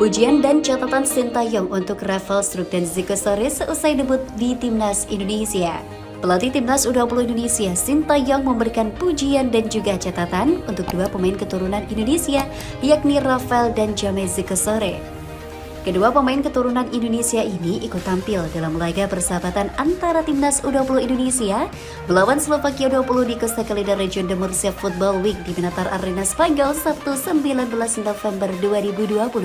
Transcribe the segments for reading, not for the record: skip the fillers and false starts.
Pujian dan catatan Sintayong untuk Rafael Struijk dan Zico sore seusai debut di Timnas Indonesia. Pelatih Timnas U20 Indonesia Sintayong memberikan pujian dan juga catatan untuk dua pemain keturunan Indonesia, yakni Rafael dan James Zico sore. Kedua pemain keturunan Indonesia ini ikut tampil dalam laga persahabatan antara Timnas U20 Indonesia melawan Slovakia U20 di Costa Calida Region de Murcia Football Week di Pinatar Arena Spanyol Sabtu 19 November 2022.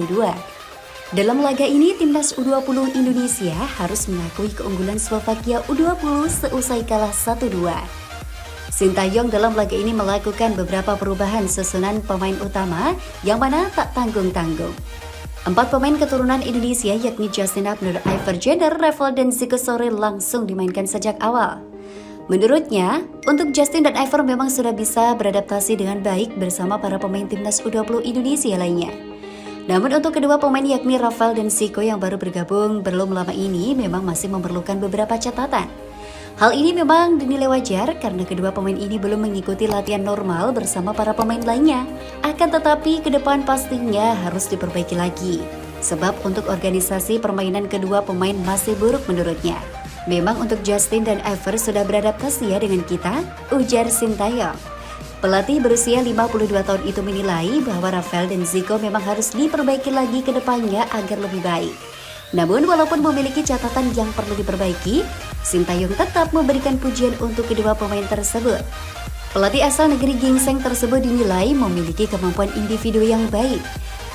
Dalam laga ini, Timnas U20 Indonesia harus mengakui keunggulan Slovakia U20 seusai kalah 1-2. Sintayong dalam laga ini melakukan beberapa perubahan susunan pemain utama yang mana tak tanggung-tanggung. 4 pemain keturunan Indonesia yakni Justin Abner, Iver Jenner, Rafael dan Zico sore langsung dimainkan sejak awal. Menurutnya, untuk Justin dan Iver memang sudah bisa beradaptasi dengan baik bersama para pemain Timnas U20 Indonesia lainnya. Namun untuk kedua pemain yakni Rafael dan Zico yang baru bergabung belum lama ini memang masih memerlukan beberapa catatan. Hal ini memang dinilai wajar karena kedua pemain ini belum mengikuti latihan normal bersama para pemain lainnya. Akan tetapi ke depan pastinya harus diperbaiki lagi. Sebab untuk organisasi permainan kedua pemain masih buruk menurutnya. Memang untuk Justin dan Iver sudah beradaptasi ya dengan kita, ujar Sintayong. Pelatih berusia 52 tahun itu menilai bahwa Rafael dan Zico memang harus diperbaiki lagi ke depannya agar lebih baik. Namun walaupun memiliki catatan yang perlu diperbaiki, Sintayong tetap memberikan pujian untuk kedua pemain tersebut. Pelatih asal negeri Gingseng tersebut dinilai memiliki kemampuan individu yang baik.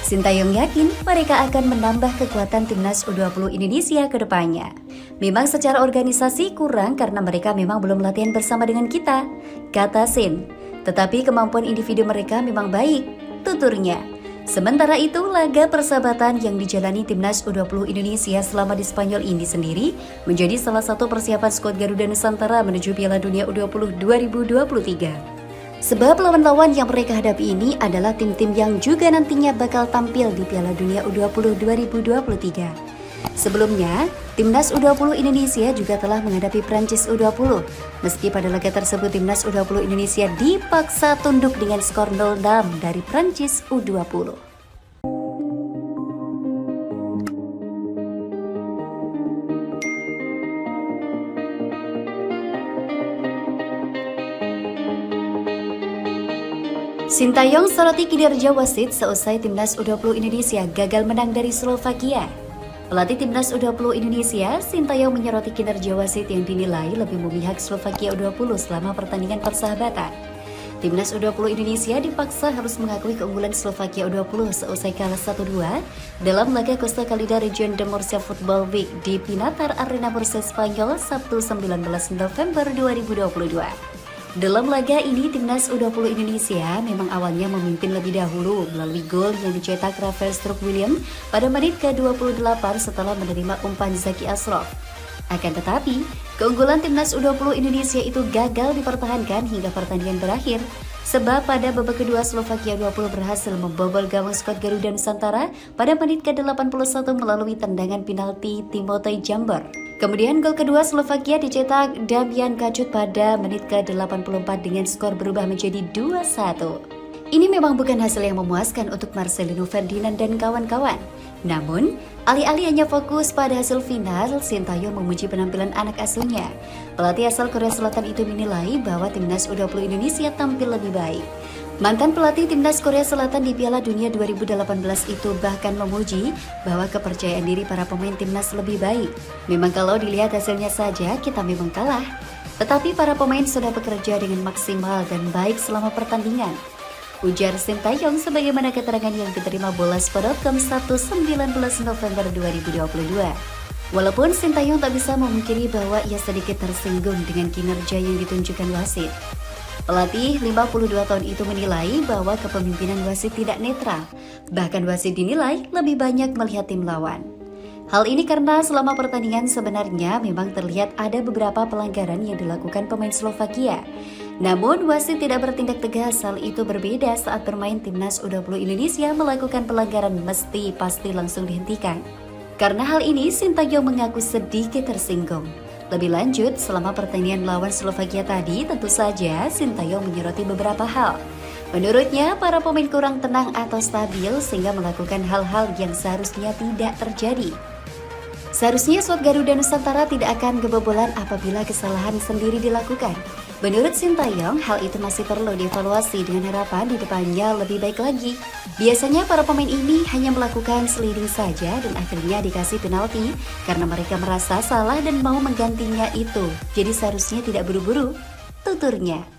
Sintayong yakin mereka akan menambah kekuatan Timnas U20 Indonesia ke depannya. Memang secara organisasi kurang karena mereka memang belum latihan bersama dengan kita, kata Sin. Tetapi kemampuan individu mereka memang baik, tuturnya. Sementara itu, laga persahabatan yang dijalani Timnas U20 Indonesia selama di Spanyol ini sendiri menjadi salah satu persiapan skuad Garuda Nusantara menuju Piala Dunia U20 2023. Sebab lawan-lawan yang mereka hadapi ini adalah tim-tim yang juga nantinya bakal tampil di Piala Dunia U20 2023. Sebelumnya, Timnas U20 Indonesia juga telah menghadapi Prancis U20. Meski pada laga tersebut Timnas U20 Indonesia dipaksa tunduk dengan skor 0-6 dari Prancis U20. Sintayong soroti kinerja wasit seusai Timnas U20 Indonesia gagal menang dari Slovakia. Pelatih Timnas U20 Indonesia, Sintayong menyoroti kinerja wasit yang dinilai lebih memihak Slovakia U20 selama pertandingan persahabatan. Timnas U20 Indonesia dipaksa harus mengakui keunggulan Slovakia U20 seusai kalah 1-2 dalam laga Costa Calida Region de Murcia Football Week di Pinatar Arena Murcia Spanyol Sabtu 19 November 2022. Dalam laga ini, Timnas U20 Indonesia memang awalnya memimpin lebih dahulu melalui gol yang dicetak Rafael Struijk William pada menit ke-28 setelah menerima umpan Zaki Ashraf. Akan tetapi, keunggulan Timnas U20 Indonesia itu gagal dipertahankan hingga pertandingan berakhir, sebab pada babak kedua Slovakia U20 berhasil membobol gawang skuad Garuda Nusantara pada menit ke-81 melalui tendangan penalti Timotej Jambor. Kemudian gol kedua Slovakia dicetak Damian Kacut pada menit ke-84 dengan skor berubah menjadi 2-1. Ini memang bukan hasil yang memuaskan untuk Marcelino Ferdinand dan kawan-kawan. Namun, alih-alih hanya fokus pada hasil final, Sintayong memuji penampilan anak asuhnya. Pelatih asal Korea Selatan itu menilai bahwa Timnas U20 Indonesia tampil lebih baik. Mantan pelatih Timnas Korea Selatan di Piala Dunia 2018 itu bahkan memuji bahwa kepercayaan diri para pemain Timnas lebih baik. Memang kalau dilihat hasilnya saja kita memang kalah. Tetapi para pemain sudah bekerja dengan maksimal dan baik selama pertandingan, ujar Sintayong sebagaimana keterangan yang diterima Bola.com 19 November 2022. Walaupun Sintayong tak bisa memungkiri bahwa ia sedikit tersinggung dengan kinerja yang ditunjukkan wasit. Pelatih 52 tahun itu menilai bahwa kepemimpinan wasit tidak netral. Bahkan wasit dinilai lebih banyak melihat tim lawan. Hal ini karena selama pertandingan sebenarnya memang terlihat ada beberapa pelanggaran yang dilakukan pemain Slovakia. Namun wasit tidak bertindak tegas. Hal itu berbeda saat bermain Timnas U20 Indonesia melakukan pelanggaran pasti langsung dihentikan. Karena hal ini Sintayong mengaku sedikit tersinggung. Lebih lanjut, selama pertandingan melawan Slovakia tadi, tentu saja Sintayong menyoroti beberapa hal. Menurutnya, para pemain kurang tenang atau stabil sehingga melakukan hal-hal yang seharusnya tidak terjadi. Seharusnya skuad Garuda Nusantara tidak akan kebobolan apabila kesalahan sendiri dilakukan. Menurut Sintayong, hal itu masih perlu dievaluasi dengan harapan di depannya lebih baik lagi. Biasanya para pemain ini hanya melakukan sliding saja dan akhirnya dikasih penalti karena mereka merasa salah dan mau menggantinya itu. Jadi seharusnya tidak buru-buru, tuturnya.